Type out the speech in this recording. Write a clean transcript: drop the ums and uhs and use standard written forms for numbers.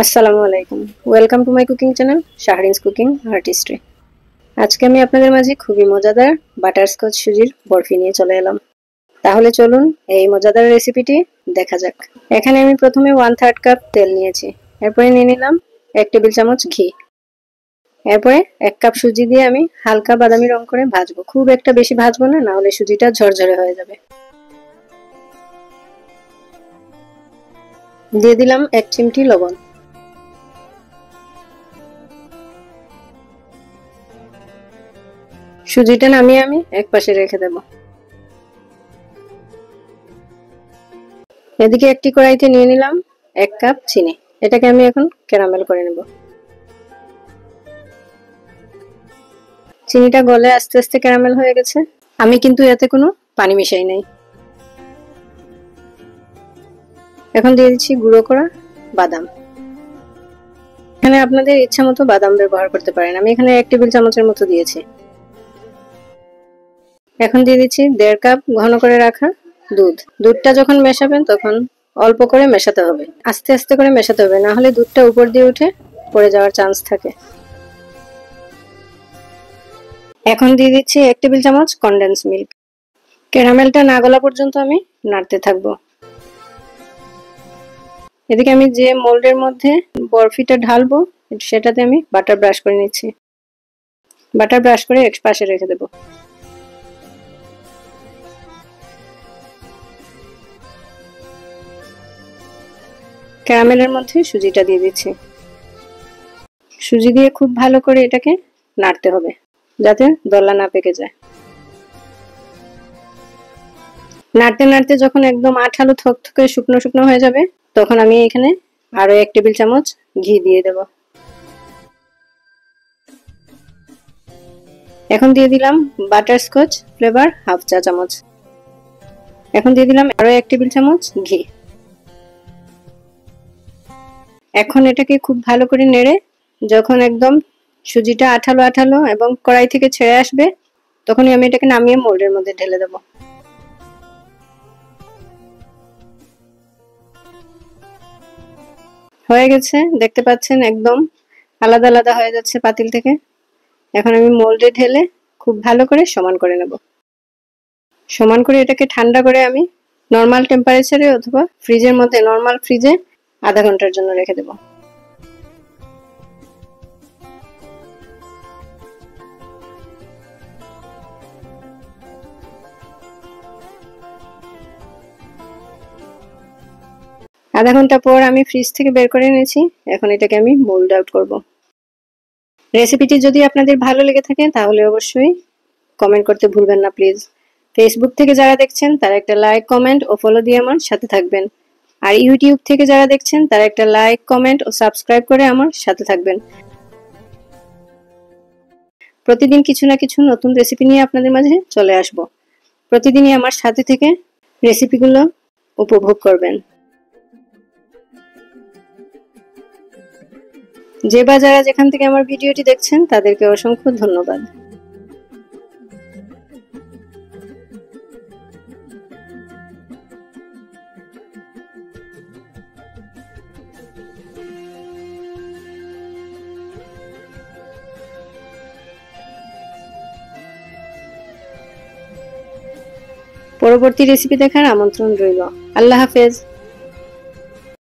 আসসালামু আলাইকুম। Welcome to my cooking channel Shahrin's cooking artistry. আজকে আমি আপনাদের মাঝে খুবই মজাদার বাটারস্কচ সুজির বরফি নিয়ে চলে এলাম। তাহলে চলুন এই মজাদার রেসিপিটি দেখা যাক। এখানে আমি প্রথমে 1/3 কাপ তেল নিয়েছি। এরপরে নিয়ে নিলাম 1 টেবিল চামচ ঘি। এরপরে 1 কাপ সুজি দিয়ে আমি হালকা বাদামি রং করে ভাজবো। খুব একটা বেশি ভাজবো না, না হলে সুজিটা ঝরঝরে হয়ে যাবে। দিয়ে দিলাম 1 চিমটি লবণ। সুজিটা নামিয়ে আমি একপাশে রেখে দেব। এদিকে একটি কড়াইতে নিয়ে নিলাম 1 কাপ চিনি। এটাকে আমি এখন ক্যারামেল করে নেব। চিনিটা গলে আস্তে আস্তে ক্যারামেল হয়ে গেছে। আমি কিন্তু এতে কোনো পানি মিশাই নাই। এখন দিয়ে দিচ্ছি গুঁড়ো করা বাদাম। এখানে আপনাদের ইচ্ছা মতো বাদাম ব্যবহার করতে পারেন। আমি এখানে 1 টেবিল চামচের মতো দিয়েছি। এখন দিয়ে দিচ্ছি 1.5 কাপ ঘন করে রাখা দুধ। দুধটা যখন মেশাবেন তখন অল্প করে মেশাতে হবে, আস্তে আস্তে করে মেশাতে হবে, না হলে দুধটা উপর দিয়ে উঠে পড়ে যাওয়ার চান্স থাকে। এখন দিয়ে দিচ্ছি 1 টেবিল চামচ কনডেন্স মিল্ক। ক্যারামেলটা না গলা পর্যন্ত আমি নাড়তে থাকবো। এদিকে আমি যে মোল্ডের মধ্যে বরফিটা ঢালবো সেটাতে আমি বাটার ব্রাশ করে নিচ্ছি। বাটার ব্রাশ করে এক পাশে রেখে দেব। ক্যারামেলের মধ্যে সুজিটা দিয়ে দিচ্ছি। সুজি দিয়ে খুব ভালো করে এটাকে নাড়তে হবে যাতে দলা না পেকে যায়। নাড়তে নাড়তে যখন একদম আঠালো থকথকে শুকনো শুকনো হয়ে যাবে তখন আমি এখানে আরো 1 টেবিল চামচ ঘি দিয়ে দেব। এখন দিয়ে দিলাম বাটারস্কচ ফ্লেভার হাফ চা চামচ। এখন দিয়ে দিলাম আরো 1 টেবিল চামচ ঘি। এখন এটাকে খুব ভালো করে নেড়ে যখন একদম সুজিটা আঠালো আঠালো এবং কড়াই থেকে ছেড়ে আসবে তখনই আমি এটাকে নামিয়ে মোল্ডের মধ্যে ঢেলে দেব। হয়ে গেছে, দেখতে পাচ্ছেন একদম আলাদা আলাদা হয়ে যাচ্ছে পাতিল থেকে। এখন আমি মোল্ডে ঢেলে খুব ভালো করে সমান করে নেব। সমান করে এটাকে ঠান্ডা করে আমি নরমাল টেম্পারেচারে অথবা ফ্রিজের মধ্যে নরমাল ফ্রিজে আধা ঘন্টার জন্য রেখে দেব। আধা ঘন্টা পর আমি ফ্রিজ থেকে বের করে এনেছি। এখন এটাকে আমি মোল্ড আউট করব। রেসিপিটি যদি আপনাদের ভালো লেগে থাকে তাহলে অবশ্যই কমেন্ট করতে ভুলবেন না প্লিজ। ফেসবুক থেকে যারা দেখছেন তারা একটা লাইক কমেন্ট ও ফলো দিয়ে আমার সাথে থাকবেন, আর ইউটিউব থেকে যারা দেখছেন তারা একটা লাইক কমেন্ট ও সাবস্ক্রাইব করে আমার সাথে থাকবেন। প্রতিদিন কিছু না কিছু নতুন রেসিপি নিয়ে আপনাদের মাঝে চলে আসব। প্রতিদিনই আমার সাথে থেকে রেসিপিগুলো উপভোগ করবেন। যে বা যারা যেখান থেকে আমার ভিডিওটি দেখছেন তাদেরকে অসংখ্য ধন্যবাদ। পরবর্তী রেসিপি দেখার আমন্ত্রণ রইল। আল্লাহ হাফেজ।